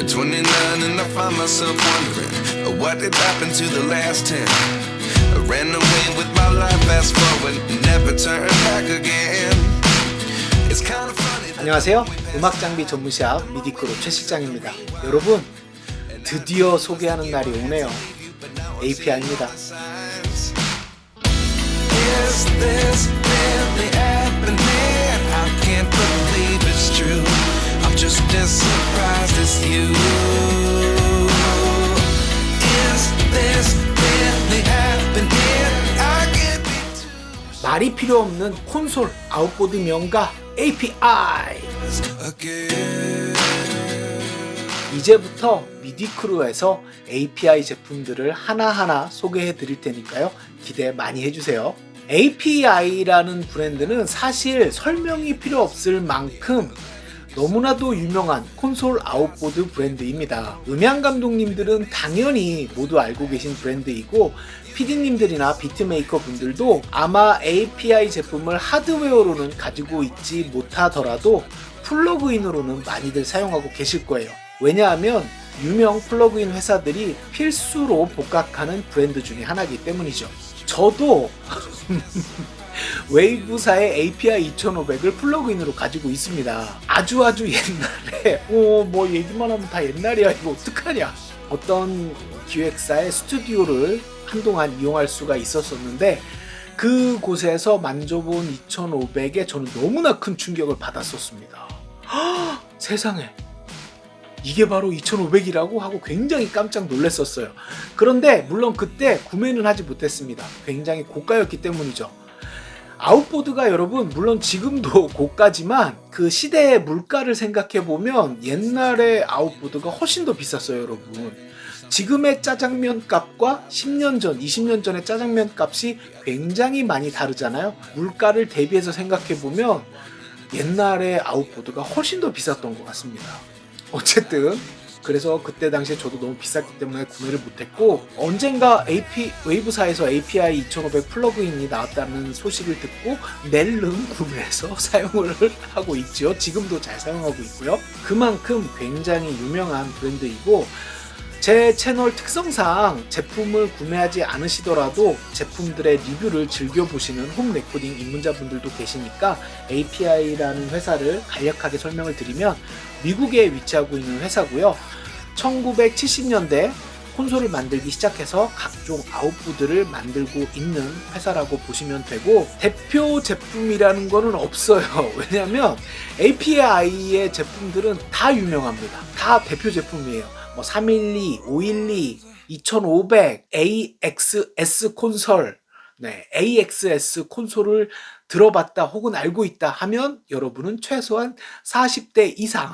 29 and I find myself wondering what did happen to the last 10. I ran away with my life, fast forward, never turn back again. It's kind of funny. 안녕하세요. 음악 장비 전문샵 미디크로 최 실장입니다. 여러분, 드디어 소개하는 날이 오네요. API입니다. Is this really happening? I can't believe it's true. I'm just as surprised as you. Is this really happening? I can't be too 말이 필요 없는 콘솔 아웃보드 명가 API. again. 이제부터 미디크루에서 API 제품들을 하나하나 소개해 드릴 테니까요. 기대 많이 해주세요. API라는 브랜드는 사실 설명이 필요 없을 만큼 너무나도 유명한 콘솔 아웃보드 브랜드입니다. 음향 감독님들은 당연히 모두 알고 계신 브랜드이고 PD님들이나 비트메이커 분들도 아마 API 제품을 하드웨어로는 가지고 있지 못하더라도 플러그인으로는 많이들 사용하고 계실 거예요. 왜냐하면 유명 플러그인 회사들이 필수로 복각하는 브랜드 중에 하나이기 때문이죠. 저도 웨이브사의 API 2500을 플러그인으로 가지고 있습니다. 아주 옛날에 뭐 얘기만 하면 다 옛날이야. 이거 어떡하냐. 어떤 기획사의 스튜디오를 한동안 이용할 수가 있었었는데 그곳에서 만져본 2500에 저는 너무나 큰 충격을 받았었습니다. 세상에, 이게 바로 2500이라고 하고 굉장히 깜짝 놀랐었어요. 그런데 물론 그때 구매는 하지 못했습니다. 굉장히 고가였기 때문이죠. 아웃보드가 여러분 물론 지금도 고가지만 그 시대의 물가를 생각해보면 옛날의 아웃보드가 훨씬 더 비쌌어요. 여러분, 지금의 짜장면 값과 10년 전, 20년 전의 짜장면 값이 굉장히 많이 다르잖아요. 물가를 대비해서 생각해보면 옛날의 아웃보드가 훨씬 더 비쌌던 것 같습니다. 어쨌든 그래서 그때 당시에 저도 너무 비쌌기 때문에 구매를 못했고, 언젠가 웨이브사에서 API 2500 플러그인이 나왔다는 소식을 듣고 낼름 구매해서 사용을 하고 있죠. 지금도 잘 사용하고 있고요. 그만큼 굉장히 유명한 브랜드이고, 제 채널 특성상 제품을 구매하지 않으시더라도 제품들의 리뷰를 즐겨보시는 홈 레코딩 입문자분들도 계시니까 API라는 회사를 간략하게 설명을 드리면 미국에 위치하고 있는 회사고요. 1970년대 콘솔을 만들기 시작해서 각종 아웃보드를 만들고 있는 회사라고 보시면 되고, 대표 제품이라는 거는 없어요. 왜냐면 API의 제품들은 다 유명합니다. 다 대표 제품이에요. 312, 512, 2500, AXS 콘솔, AXS 콘솔을 들어봤다 혹은 알고 있다 하면 여러분은 최소한 40대 이상.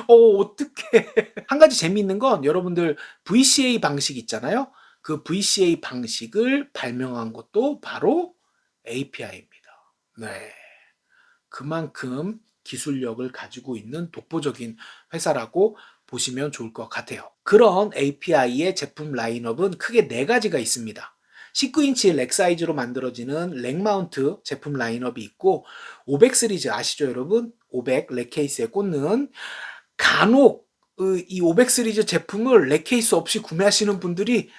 어떡해. 한 가지 재미있는 건 여러분들 VCA 방식 있잖아요. 그 VCA 방식을 발명한 것도 바로 API입니다. 그만큼 기술력을 가지고 있는 독보적인 회사라고 보시면 좋을 것 같아요. 그런 API의 제품 라인업은 크게 4가지가 있습니다. 19인치 렉 사이즈로 만들어지는 렉 마운트 제품 라인업이 있고, 500 시리즈 아시죠 여러분? 500 렉 케이스에 꽂는, 간혹 이 500 시리즈 제품을 렉 케이스 없이 구매하시는 분들이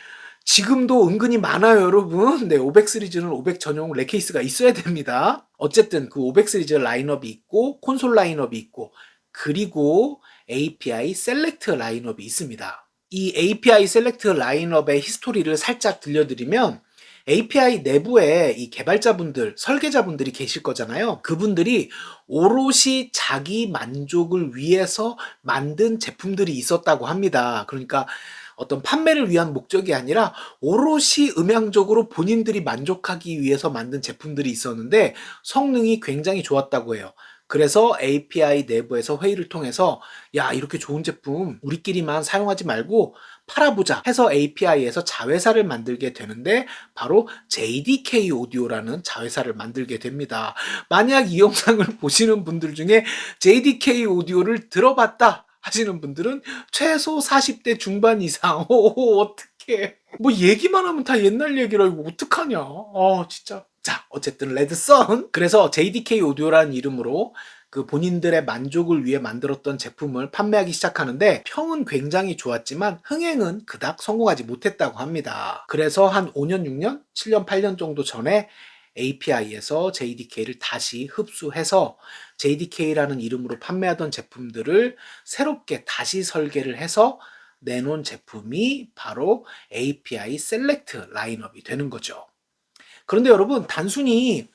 지금도 은근히 많아요 여러분. 500 시리즈는 500 전용 렉 케이스가 있어야 됩니다. 어쨌든 그 500 시리즈 라인업이 있고, 콘솔 라인업이 있고, 그리고 API 셀렉트 라인업이 있습니다. 이 API 셀렉트 라인업의 히스토리를 살짝 들려드리면, API 내부에 이 개발자분들, 설계자분들이 계실 거잖아요. 그분들이 오롯이 자기 만족을 위해서 만든 제품들이 있었다고 합니다. 그러니까 어떤 판매를 위한 목적이 아니라 오롯이 음향적으로 본인들이 만족하기 위해서 만든 제품들이 있었는데 성능이 굉장히 좋았다고 해요. 그래서 API 내부에서 회의를 통해서 야, 이렇게 좋은 제품 우리끼리만 사용하지 말고 팔아보자 해서 API에서 자회사를 만들게 되는데 바로 JDK 오디오라는 자회사를 만들게 됩니다. 만약 이 영상을 보시는 분들 중에 JDK 오디오를 들어봤다 하시는 분들은 최소 40대 중반 이상. 어떡해. 뭐 얘기만 하면 다 옛날 얘기라. 이거 어떡하냐. 진짜. 자, 어쨌든 레드썬. 그래서 JDK 오디오라는 이름으로 그 본인들의 만족을 위해 만들었던 제품을 판매하기 시작하는데 평은 굉장히 좋았지만 흥행은 그닥 성공하지 못했다고 합니다. 그래서 한 5년, 6년, 7년, 8년 정도 전에 API에서 JDK를 다시 흡수해서 JDK라는 이름으로 판매하던 제품들을 새롭게 다시 설계를 해서 내놓은 제품이 바로 API 셀렉트 라인업이 되는 거죠. 그런데 여러분, 단순히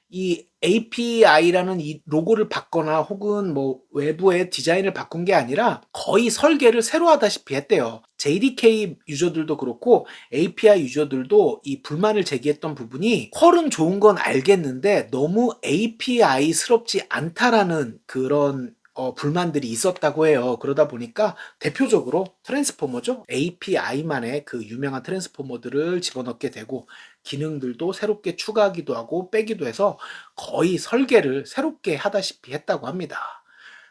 이 API라는 이 로고를 바거나 혹은 뭐 외부의 디자인을 바꾼 게 아니라 거의 설계를 새로 하다시피 했대요. JDK 유저들도 그렇고 API 유저들도 이 불만을 제기했던 부분이 퀄은 좋은 건 알겠는데 너무 API스럽지 않다라는 그런 불만들이 있었다고 해요. 그러다 보니까 대표적으로 트랜스포머죠. API만의 그 유명한 트랜스포머들을 집어넣게 되고 기능들도 새롭게 추가하기도 하고 빼기도 해서 거의 설계를 새롭게 하다시피 했다고 합니다.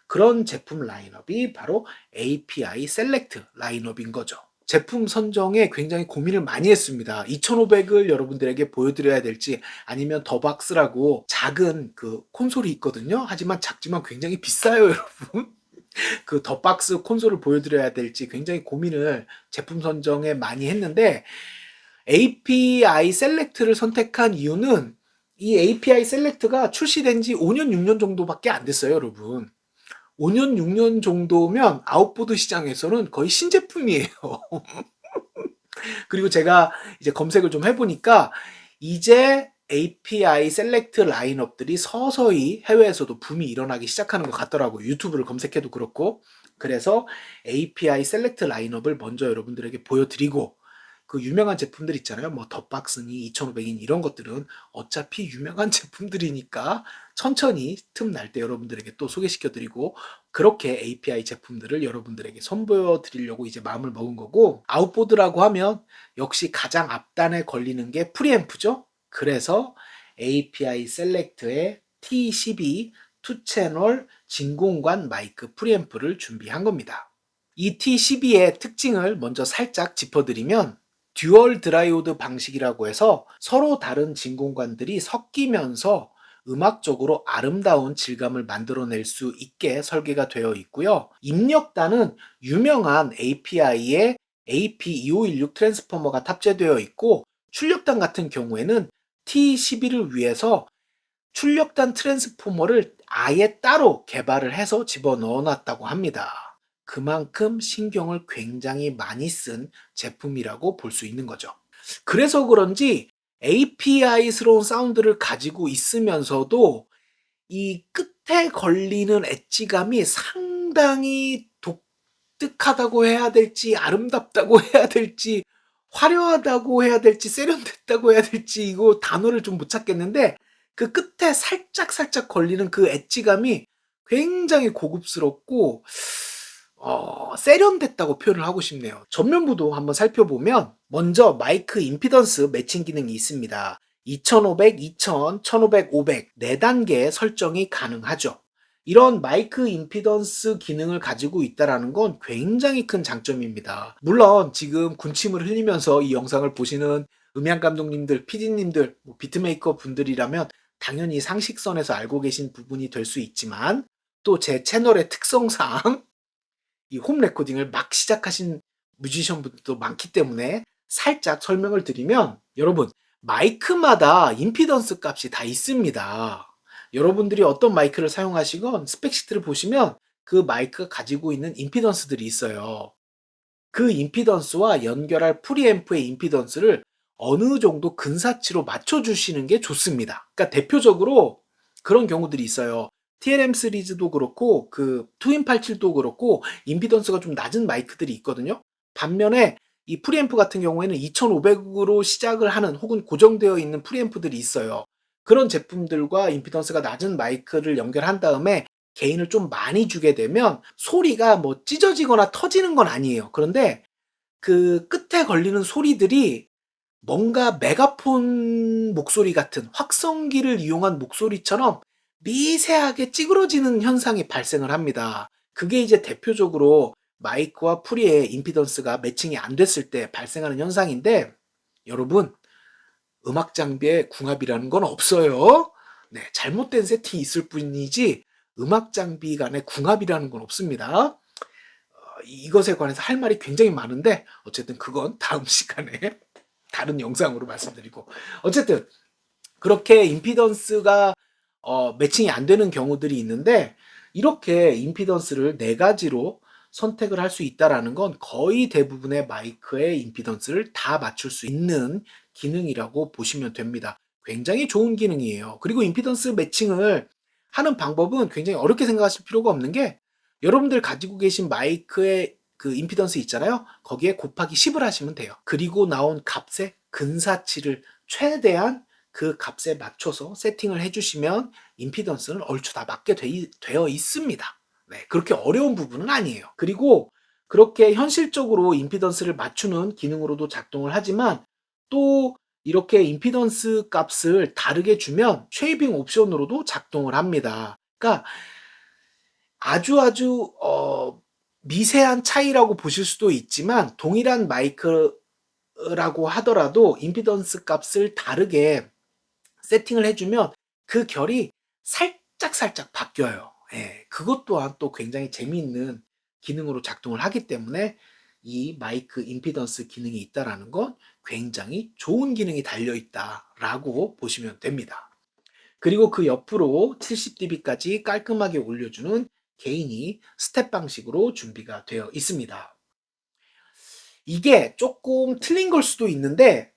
그런 제품 라인업이 바로 API 셀렉트 라인업인 거죠. 제품 선정에 굉장히 고민을 많이 했습니다. 2500을 여러분들에게 보여드려야 될지 아니면 더박스라고 작은 그 콘솔이 있거든요. 하지만 작지만 굉장히 비싸요, 여러분. 그 더박스 콘솔을 보여드려야 될지 굉장히 고민을 제품 선정에 많이 했는데 API 셀렉트를 선택한 이유는 이 API 셀렉트가 출시된 지 5년, 6년 정도밖에 안 됐어요, 여러분. 5년, 6년 정도면 아웃보드 시장에서는 거의 신제품이에요. 그리고 제가 이제 검색을 좀 해보니까 이제 API 셀렉트 라인업들이 서서히 해외에서도 붐이 일어나기 시작하는 것 같더라고요. 유튜브를 검색해도 그렇고. 그래서 API 셀렉트 라인업을 먼저 여러분들에게 보여드리고 그 유명한 제품들 있잖아요. 뭐 덧박스니 2500인 이런 것들은 어차피 유명한 제품들이니까 천천히 틈 날 때 여러분들에게 또 소개시켜드리고 그렇게 API 제품들을 여러분들에게 선보여드리려고 이제 마음을 먹은 거고 아웃보드라고 하면 역시 가장 앞단에 걸리는 게 프리앰프죠. 그래서 API 셀렉트의 T12 2채널 진공관 마이크 프리앰프를 준비한 겁니다. 이 T12의 특징을 먼저 살짝 짚어드리면 듀얼 드라이오드 방식이라고 해서 서로 다른 진공관들이 섞이면서 음악적으로 아름다운 질감을 만들어낼 수 있게 설계가 되어 있고요. 입력단은 유명한 API의 AP2516 트랜스포머가 탑재되어 있고 출력단 같은 경우에는 T12를 위해서 출력단 트랜스포머를 아예 따로 개발을 해서 집어넣어 놨다고 합니다. 그만큼 신경을 굉장히 많이 쓴 제품이라고 볼 수 있는 거죠. 그래서 그런지 API스러운 사운드를 가지고 있으면서도 이 끝에 걸리는 엣지감이 상당히 독특하다고 해야 될지 아름답다고 해야 될지 화려하다고 해야 될지 세련됐다고 해야 될지 이거 단어를 좀 못 찾겠는데 그 끝에 살짝 걸리는 그 엣지감이 굉장히 고급스럽고 세련됐다고 표현을 하고 싶네요. 전면부도 한번 살펴보면 먼저 마이크 임피던스 매칭 기능이 있습니다. 2500, 2000, 1500, 500 4단계의 설정이 가능하죠. 이런 마이크 임피던스 기능을 가지고 있다는 건 굉장히 큰 장점입니다. 물론 지금 군침을 흘리면서 이 영상을 보시는 음향 감독님들, PD님들, 비트메이커 분들이라면 당연히 상식선에서 알고 계신 부분이 될 수 있지만 또 제 채널의 특성상 이 홈 레코딩을 막 시작하신 뮤지션 분들도 많기 때문에 살짝 설명을 드리면 여러분 마이크마다 임피던스 값이 다 있습니다. 여러분들이 어떤 마이크를 사용하시건 스펙시트를 보시면 그 마이크가 가지고 있는 임피던스들이 있어요. 그 임피던스와 연결할 프리앰프의 임피던스를 어느 정도 근사치로 맞춰주시는 게 좋습니다. 그러니까 대표적으로 그런 경우들이 있어요. TLM 시리즈도 그렇고 그 트윈87도 그렇고 임피던스가 좀 낮은 마이크들이 있거든요. 반면에 이 프리앰프 같은 경우에는 2500으로 시작을 하는 혹은 고정되어 있는 프리앰프들이 있어요. 그런 제품들과 임피던스가 낮은 마이크를 연결한 다음에 게인을 좀 많이 주게 되면 소리가 뭐 찢어지거나 터지는 건 아니에요. 그런데 그 끝에 걸리는 소리들이 뭔가 메가폰 목소리 같은 확성기를 이용한 목소리처럼 미세하게 찌그러지는 현상이 발생을 합니다. 그게 이제 대표적으로 마이크와 프리의 임피던스가 매칭이 안 됐을 때 발생하는 현상인데 여러분 음악 장비에 궁합이라는 건 없어요. 네, 잘못된 세팅이 있을 뿐이지 음악 장비 간의 궁합이라는 건 없습니다. 이것에 관해서 할 말이 굉장히 많은데 어쨌든 그건 다음 시간에 다른 영상으로 말씀드리고, 어쨌든 그렇게 임피던스가 매칭이 안 되는 경우들이 있는데, 이렇게 임피던스를 4가지로 선택을 할 수 있다라는 건 거의 대부분의 마이크의 임피던스를 다 맞출 수 있는 기능이라고 보시면 됩니다. 굉장히 좋은 기능이에요. 그리고 임피던스 매칭을 하는 방법은 굉장히 어렵게 생각하실 필요가 없는 게, 여러분들 가지고 계신 마이크의 그 임피던스 있잖아요. 거기에 곱하기 10을 하시면 돼요. 그리고 나온 값의 근사치를 최대한 그 값에 맞춰서 세팅을 해주시면 임피던스는 얼추 다 맞게 되어 있습니다. 네, 그렇게 어려운 부분은 아니에요. 그리고 그렇게 현실적으로 임피던스를 맞추는 기능으로도 작동을 하지만, 또 이렇게 임피던스 값을 다르게 주면 쉐이빙 옵션으로도 작동을 합니다. 그러니까 아주 미세한 차이라고 보실 수도 있지만, 동일한 마이크라고 하더라도 임피던스 값을 다르게 세팅을 해주면 그 결이 살짝 바뀌어요. 예, 그것 또한 또 굉장히 재미있는 기능으로 작동을 하기 때문에 이 마이크 임피던스 기능이 있다라는 건 굉장히 좋은 기능이 달려있다라고 보시면 됩니다. 그리고 그 옆으로 70dB까지 깔끔하게 올려주는 게인이 스텝 방식으로 준비가 되어 있습니다. 이게 조금 틀린 걸 수도 있는데,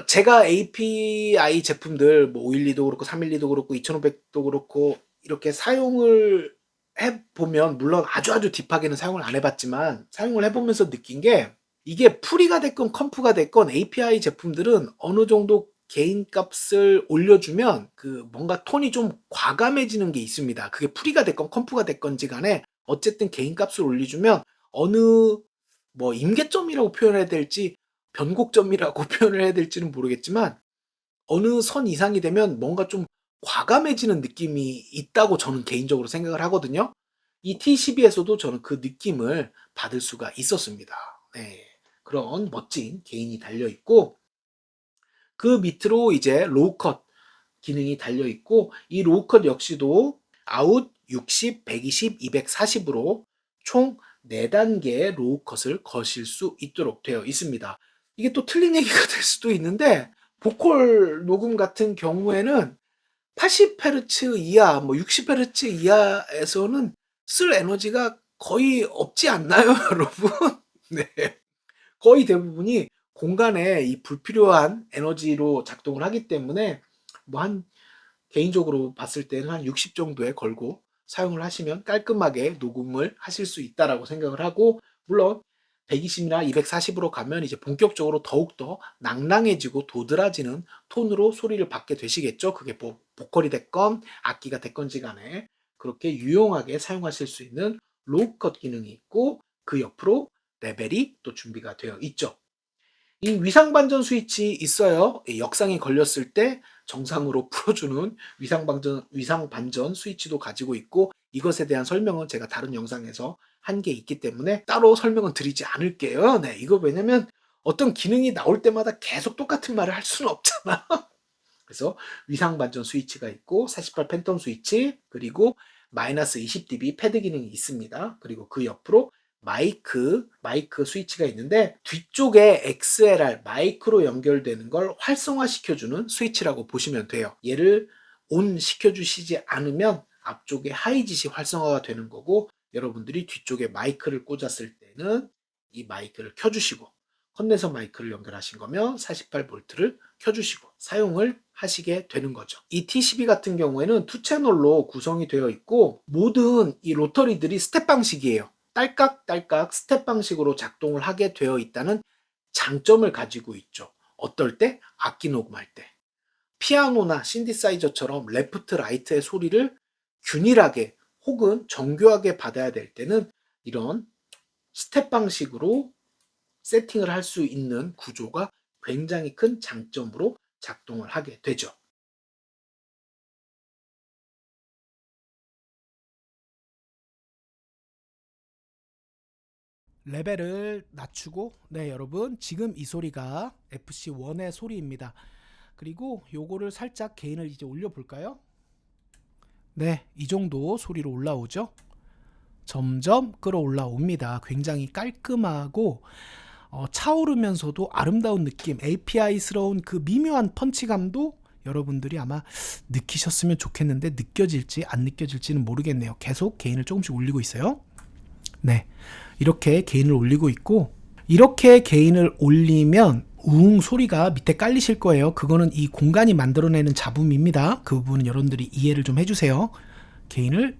제가 API 제품들 뭐 512도 그렇고 312도 그렇고 2500도 그렇고 이렇게 사용을 해보면, 물론 아주 딥하게는 사용을 안 해봤지만 사용을 해보면서 느낀 게, 이게 프리가 됐건 컴프가 됐건 API 제품들은 어느 정도 개인 값을 올려주면 그 뭔가 톤이 좀 과감해지는 게 있습니다. 그게 프리가 됐건 컴프가 됐건지 간에 어쨌든 개인 값을 올려주면 어느 뭐 임계점이라고 표현해야 될지 변곡점이라고 표현을 해야 될지는 모르겠지만, 어느 선 이상이 되면 뭔가 좀 과감해지는 느낌이 있다고 저는 개인적으로 생각을 하거든요. 이 T12에서도 저는 그 느낌을 받을 수가 있었습니다. 네, 그런 멋진 게인이 달려있고, 그 밑으로 이제 로우 컷 기능이 달려있고, 이 로우 컷 역시도 아웃 60, 120, 240으로 총 4단계의 로우 컷을 거실 수 있도록 되어 있습니다. 이게 또 틀린 얘기가 될 수도 있는데, 보컬 녹음 같은 경우에는 80Hz 이하, 뭐 60Hz 이하에서는 쓸 에너지가 거의 없지 않나요, 여러분? 네. 거의 대부분이 공간에 이 불필요한 에너지로 작동을 하기 때문에, 뭐 개인적으로 봤을 때는 한 60 정도에 걸고 사용을 하시면 깔끔하게 녹음을 하실 수 있다라고 생각을 하고, 물론 120이나 240으로 가면 이제 본격적으로 더욱더 낭낭해지고 도드라지는 톤으로 소리를 받게 되시겠죠. 그게 뭐 보컬이 됐건 악기가 됐건지 간에 그렇게 유용하게 사용하실 수 있는 로우 컷 기능이 있고, 그 옆으로 레벨이 또 준비가 되어 있죠. 이 위상 반전 스위치 있어요. 역상이 걸렸을 때 정상으로 풀어주는 위상 반전 스위치도 가지고 있고, 이것에 대한 설명은 제가 다른 영상에서 한 게 있기 때문에 따로 설명은 드리지 않을게요. 네, 이거 왜냐면 어떤 기능이 나올 때마다 계속 똑같은 말을 할 수는 없잖아. 그래서 위상 반전 스위치가 있고, 48 팬텀 스위치, 그리고 마이너스 20dB 패드 기능이 있습니다. 그리고 그 옆으로 마이크 스위치가 있는데, 뒤쪽에 XLR 마이크로 연결되는 걸 활성화 시켜주는 스위치라고 보시면 돼요. 얘를 온 시켜주시지 않으면 앞쪽에 하이짓이 활성화가 되는 거고, 여러분들이 뒤쪽에 마이크를 꽂았을 때는 이 마이크를 켜주시고, 컨덴서 마이크를 연결하신 거면 48V를 켜주시고 사용을 하시게 되는 거죠. 이 T12 같은 경우에는 2채널로 구성이 되어 있고, 모든 이 로터리들이 스텝 방식이에요. 딸깍딸깍 스텝 방식으로 작동을 하게 되어 있다는 장점을 가지고 있죠. 어떨 때? 악기 녹음할 때. 피아노나 신디사이저처럼 레프트 라이트의 소리를 균일하게 혹은 정교하게 받아야 될 때는 이런 스텝 방식으로 세팅을 할 수 있는 구조가 굉장히 큰 장점으로 작동을 하게 되죠. 레벨을 낮추고, 네 여러분, 지금 이 소리가 FC1의 소리입니다. 그리고 요거를 살짝 게인을 이제 올려 볼까요? 네, 이 정도 소리로 올라오죠. 점점 끌어올라옵니다. 굉장히 깔끔하고 차오르면서도 아름다운 느낌, API스러운 그 미묘한 펀치감도 여러분들이 아마 느끼셨으면 좋겠는데 느껴질지 안 느껴질지는 모르겠네요. 계속 게인을 조금씩 올리고 있어요. 네, 이렇게 게인을 올리고 있고, 이렇게 게인을 올리면 우웅 소리가 밑에 깔리실 거예요. 그거는 이 공간이 만들어내는 잡음입니다. 그 부분은 여러분들이 이해를 좀 해주세요. 게인을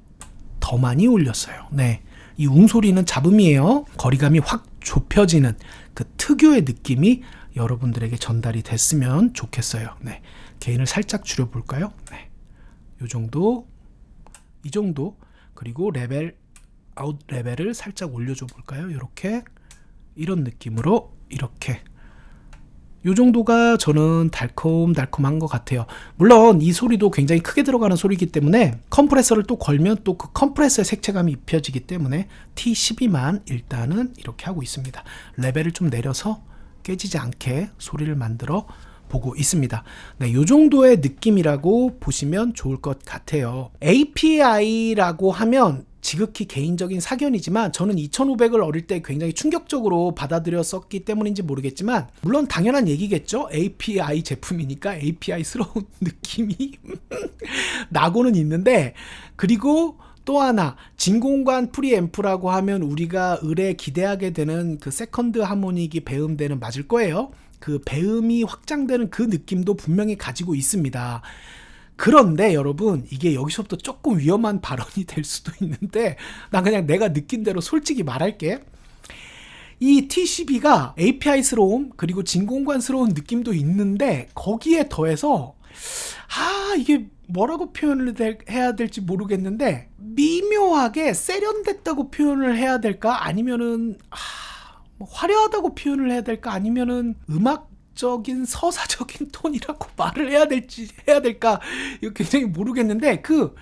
더 많이 올렸어요. 네, 이 우웅 소리는 잡음이에요. 거리감이 확 좁혀지는 그 특유의 느낌이 여러분들에게 전달이 됐으면 좋겠어요. 네, 게인을 살짝 줄여볼까요? 네, 요 정도, 이 정도. 그리고 아웃 레벨을 살짝 올려줘 볼까요? 이렇게, 이런 느낌으로, 이렇게 요 정도가 저는 달콤달콤한 것 같아요. 물론 이 소리도 굉장히 크게 들어가는 소리이기 때문에 컴프레서를 또 걸면 또 그 컴프레서의 색채감이 입혀지기 때문에 T12만 일단은 이렇게 하고 있습니다. 레벨을 좀 내려서 깨지지 않게 소리를 만들어 보고 있습니다. 네, 요 정도의 느낌이라고 보시면 좋을 것 같아요. API라고 하면 지극히 개인적인 사견이지만 저는 2500을 어릴 때 굉장히 충격적으로 받아들였었기 때문인지 모르겠지만, 물론 당연한 얘기겠죠. API 제품이니까 API스러운 느낌이 나고는 있는데, 그리고 또 하나, 진공관 프리앰프라고 하면 우리가 을에 기대하게 되는 그 세컨드 하모닉이 배음되는 맞을 거예요. 그 배음이 확장되는 그 느낌도 분명히 가지고 있습니다. 그런데 여러분, 이게 여기서부터 조금 위험한 발언이 될 수도 있는데, 난 그냥 내가 느낀 대로 솔직히 말할게. 이 T12가 API스러움 그리고 진공관스러운 느낌도 있는데, 거기에 더해서 이게 뭐라고 표현을 해야 될지 모르겠는데, 미묘하게 세련됐다고 표현을 해야 될까? 아니면은 화려하다고 표현을 해야 될까? 아니면은 음악적인 서사적인 톤이라고 말을 해야 될까? 이거 굉장히 모르겠는데, 그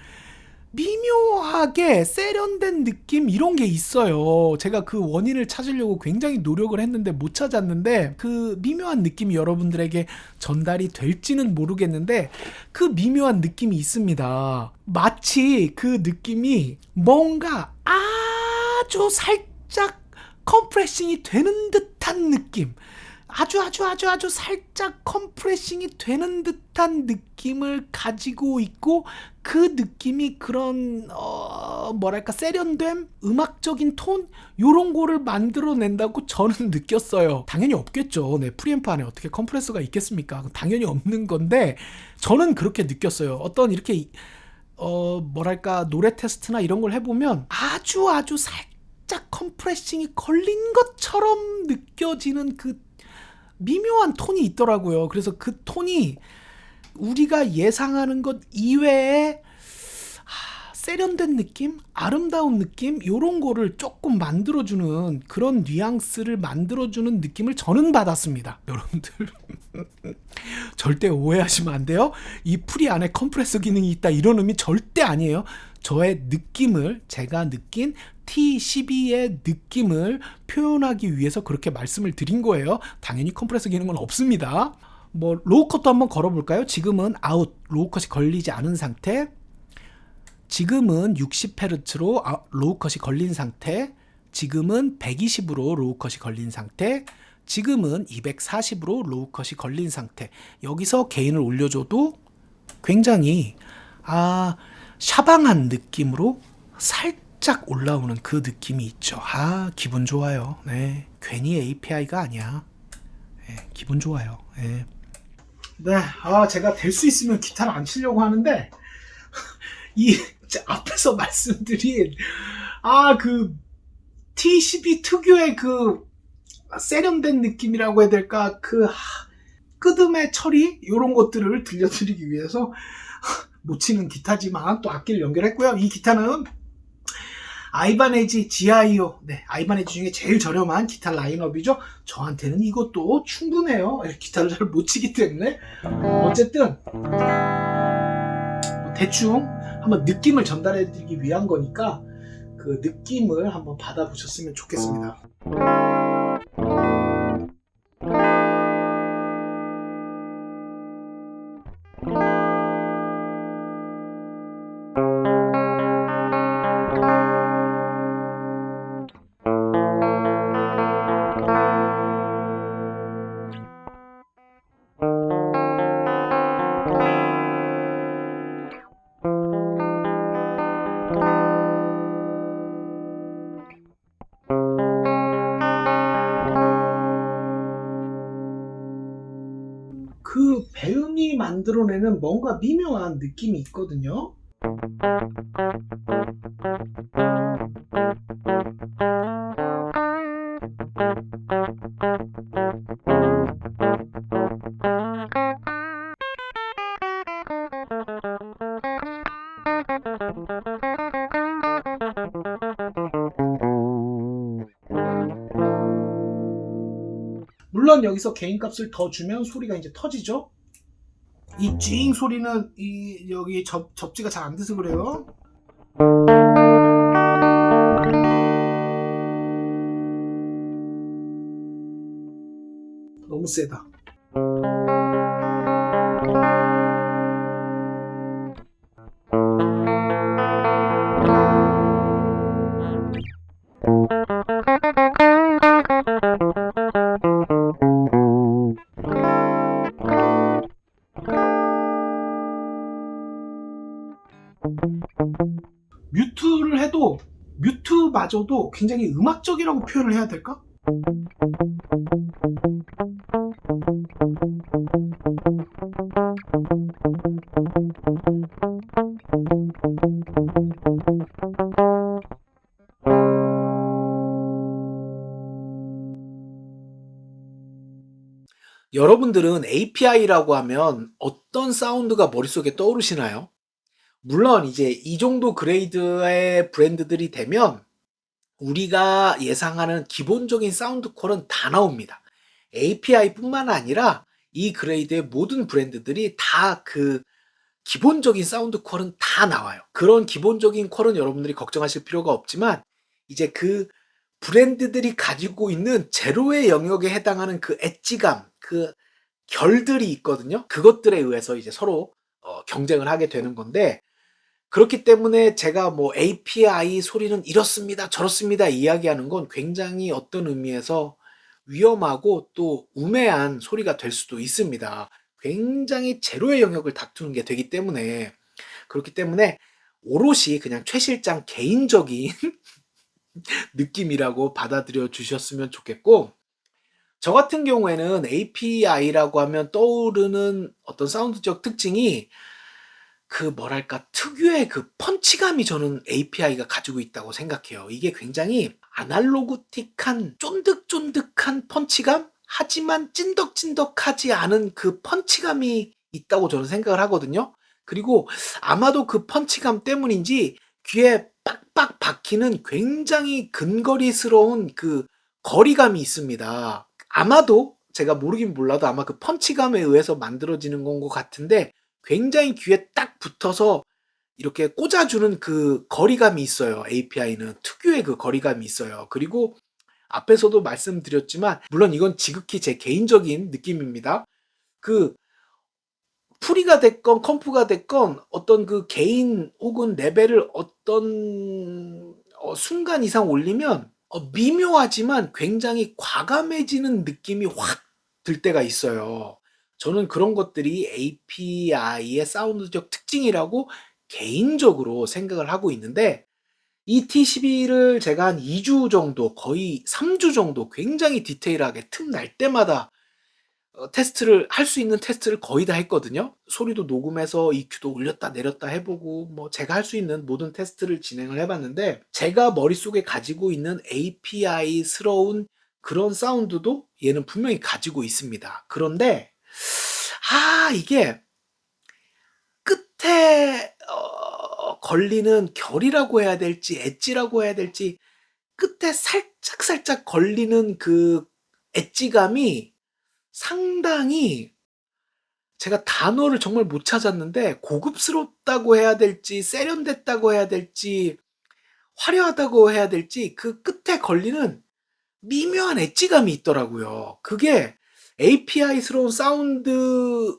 미묘하게 세련된 느낌, 이런 게 있어요. 제가 그 원인을 찾으려고 굉장히 노력을 했는데 못 찾았는데, 그 미묘한 느낌이 여러분들에게 전달이 될지는 모르겠는데 그 미묘한 느낌이 있습니다. 마치 그 느낌이 뭔가 아주 살짝 컴프레싱이 되는 듯한 느낌, 아주 살짝 컴프레싱이 되는 듯한 느낌을 가지고 있고, 그 느낌이 그런 뭐랄까 세련됨, 음악적인 톤, 요런 거를 만들어낸다고 저는 느꼈어요. 당연히 없겠죠. 네, 프리앰프 안에 어떻게 컴프레서가 있겠습니까? 당연히 없는 건데 저는 그렇게 느꼈어요. 어떤 이렇게 뭐랄까 노래 테스트나 이런 걸 해보면 아주 살짝 컴프레싱이 걸린 것처럼 느껴지는 그 미묘한 톤이 있더라고요. 그래서 그 톤이 우리가 예상하는 것 이외에 세련된 느낌, 아름다운 느낌, 요런 거를 조금 만들어주는, 그런 뉘앙스를 만들어주는 느낌을 저는 받았습니다. 여러분들 절대 오해하시면 안 돼요. 이 프리 안에 컴프레서 기능이 있다, 이런 의미 절대 아니에요. 저의 느낌을, 제가 느낀 T12의 느낌을 표현하기 위해서 그렇게 말씀을 드린 거예요. 당연히 컴프레서 기능은 없습니다. 뭐 로우컷도 한번 걸어볼까요? 지금은 아웃, 로우컷이 걸리지 않은 상태, 지금은 60Hz로 로우컷이 걸린 상태, 지금은 120으로 로우컷이 걸린 상태, 지금은 240으로 로우컷이 걸린 상태. 여기서 게인을 올려줘도 굉장히 샤방한 느낌으로 살짝 올라오는 그 느낌이 있죠. 기분 좋아요. 네, 괜히 API가 아니야. 네, 기분 좋아요. 네. 제가 될 수 있으면 기타를 안 치려고 하는데 이 앞에서 말씀드린 그 T12 특유의 그 세련된 느낌이라고 해야 될까, 그 끄듬의 처리, 이런 것들을 들려드리기 위해서 못 치는 기타지만 또 악기를 연결했고요. 이 기타는 아이바네지 GIO, 네, 아이바네지 중에 제일 저렴한 기타 라인업이죠. 저한테는 이것도 충분해요. 기타를 잘 못 치기 때문에. 어쨌든 대충 한번 느낌을 전달해 드리기 위한 거니까 그 느낌을 한번 받아보셨으면 좋겠습니다. 만들어내는 뭔가 미묘한 느낌이 있거든요. 물론 여기서 개인값을 더 주면 소리가 이제 터지죠. 이 찡 소리는 여기 접지가 잘 안 돼서 그래요. 너무 세다. 뮤트를 해도 뮤트마저도 굉장히 음악적이라고 표현을 해야 될까? 여러분들은 API라고 하면 어떤 사운드가 머릿속에 떠오르시나요? 물론 이제 이 정도 그레이드의 브랜드들이 되면 우리가 예상하는 기본적인 사운드 퀄은 다 나옵니다. API뿐만 아니라 이 그레이드의 모든 브랜드들이 다 그 기본적인 사운드 퀄은 다 나와요. 그런 기본적인 퀄은 여러분들이 걱정하실 필요가 없지만 이제 그 브랜드들이 가지고 있는 제로의 영역에 해당하는 그 엣지감, 그 결들이 있거든요. 그것들에 의해서 이제 서로 경쟁을 하게 되는 건데, 그렇기 때문에 제가 뭐 API 소리는 이렇습니다, 저렇습니다 이야기하는 건 굉장히 어떤 의미에서 위험하고 또 우매한 소리가 될 수도 있습니다. 굉장히 제로의 영역을 다투는 게 되기 때문에, 그렇기 때문에 오롯이 그냥 최 실장 개인적인 느낌이라고 받아들여 주셨으면 좋겠고, 저 같은 경우에는 API라고 하면 떠오르는 어떤 사운드적 특징이 그 뭐랄까 특유의 그 펀치감이 저는 API가 가지고 있다고 생각해요. 이게 굉장히 아날로그틱한 쫀득쫀득한 펀치감? 하지만 찐덕찐덕하지 않은 그 펀치감이 있다고 저는 생각을 하거든요. 그리고 아마도 그 펀치감 때문인지 귀에 빡빡 박히는 굉장히 근거리스러운 그 거리감이 있습니다. 아마도 제가 모르긴 몰라도 아마 그 펀치감에 의해서 만들어지는 건 것 같은데, 굉장히 귀에 딱 붙어서 이렇게 꽂아주는 그 거리감이 있어요. API는 특유의 그 거리감이 있어요. 그리고 앞에서도 말씀드렸지만, 물론 이건 지극히 제 개인적인 느낌입니다. 그 프리가 됐건 컴프가 됐건 어떤 그 개인 혹은 레벨을 어떤 순간 이상 올리면 미묘하지만 굉장히 과감해지는 느낌이 확 들 때가 있어요. 저는 그런 것들이 API의 사운드적 특징이라고 개인적으로 생각을 하고 있는데, 이 T12를 제가 한 2주 정도, 거의 3주 정도 굉장히 디테일하게 틈날 때마다 테스트를 할 수 있는 테스트를 거의 다 했거든요. 소리도 녹음해서 EQ도 올렸다 내렸다 해보고 뭐 제가 할 수 있는 모든 테스트를 진행을 해봤는데, 제가 머릿속에 가지고 있는 API스러운 그런 사운드도 얘는 분명히 가지고 있습니다. 그런데 이게 끝에 걸리는 결이라고 해야 될지 엣지라고 해야 될지, 끝에 살짝 걸리는 그 엣지감이 상당히, 제가 단어를 정말 못 찾았는데 고급스럽다고 해야 될지 세련됐다고 해야 될지 화려하다고 해야 될지, 그 끝에 걸리는 미묘한 엣지감이 있더라고요. 그게 API스러운 사운드에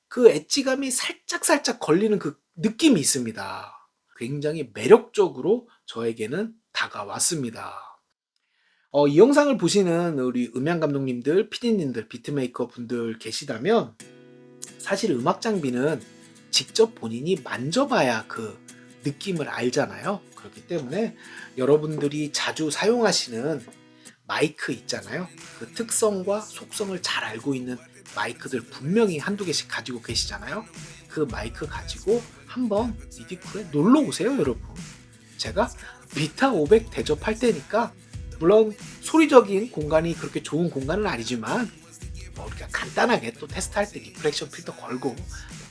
그 엣지감이 살짝 걸리는 그 느낌이 있습니다. 굉장히 매력적으로 저에게는 다가왔습니다. 이 영상을 보시는 우리 음향 감독님들, PD님들, 비트메이커 분들 계시다면, 사실 음악 장비는 직접 본인이 만져봐야 그 느낌을 알잖아요. 그렇기 때문에 여러분들이 자주 사용하시는 마이크 있잖아요. 그 특성과 속성을 잘 알고 있는 마이크들 분명히 한두 개씩 가지고 계시잖아요. 그 마이크 가지고 한번 미디쿨에 놀러 오세요, 여러분. 제가 비타 500 대접할 때니까 물론 소리적인 공간이 그렇게 좋은 공간은 아니지만 뭐 우리가 간단하게 또 테스트할 때 리프렉션 필터 걸고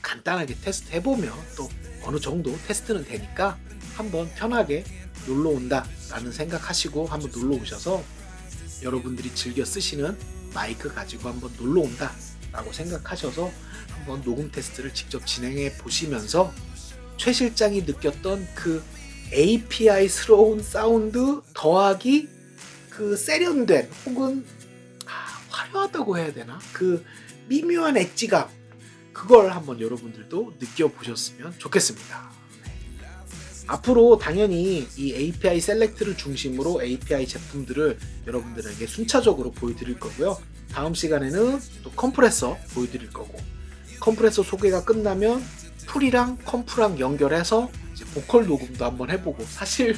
간단하게 테스트 해보면 또 어느 정도 테스트는 되니까 한번 편하게 놀러 온다 라는 생각하시고 한번 놀러 오셔서 여러분들이 즐겨 쓰시는 마이크 가지고 한번 놀러 온다 라고 생각하셔서 한번 녹음 테스트를 직접 진행해 보시면서 최 실장이 느꼈던 그 API스러운 사운드 더하기 그 세련된 혹은 화려하다고 해야 되나? 그 미묘한 엣지감 그걸 한번 여러분들도 느껴보셨으면 좋겠습니다. 앞으로 당연히 이 API 셀렉트를 중심으로 API 제품들을 여러분들에게 순차적으로 보여드릴 거고요. 다음 시간에는 또 컴프레서 보여드릴 거고 컴프레서 소개가 끝나면 풀이랑 컴프랑 연결해서 이제 보컬 녹음도 한번 해보고 사실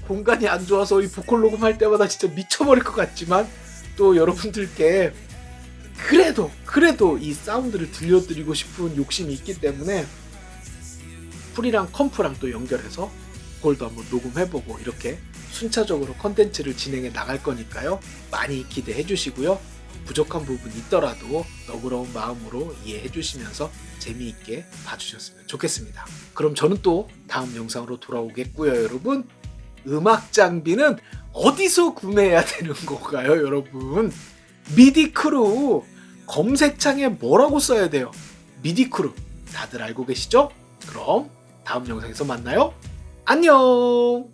공간이 안 좋아서 이 보컬 녹음할 때마다 진짜 미쳐버릴 것 같지만 또 여러분들께 그래도 이 사운드를 들려드리고 싶은 욕심이 있기 때문에 풀이랑 컴프랑 또 연결해서 그걸도 한번 녹음해보고 이렇게 순차적으로 컨텐츠를 진행해 나갈 거니까요. 많이 기대해 주시고요. 부족한 부분이 있더라도 너그러운 마음으로 이해해 주시면서 재미있게 봐주셨으면 좋겠습니다. 그럼 저는 또 다음 영상으로 돌아오겠고요, 여러분. 음악 장비는 어디서 구매해야 되는 건가요, 여러분? 미디크루 검색창에 뭐라고 써야 돼요? 미디크루 다들 알고 계시죠? 그럼 다음 영상에서 만나요. 안녕.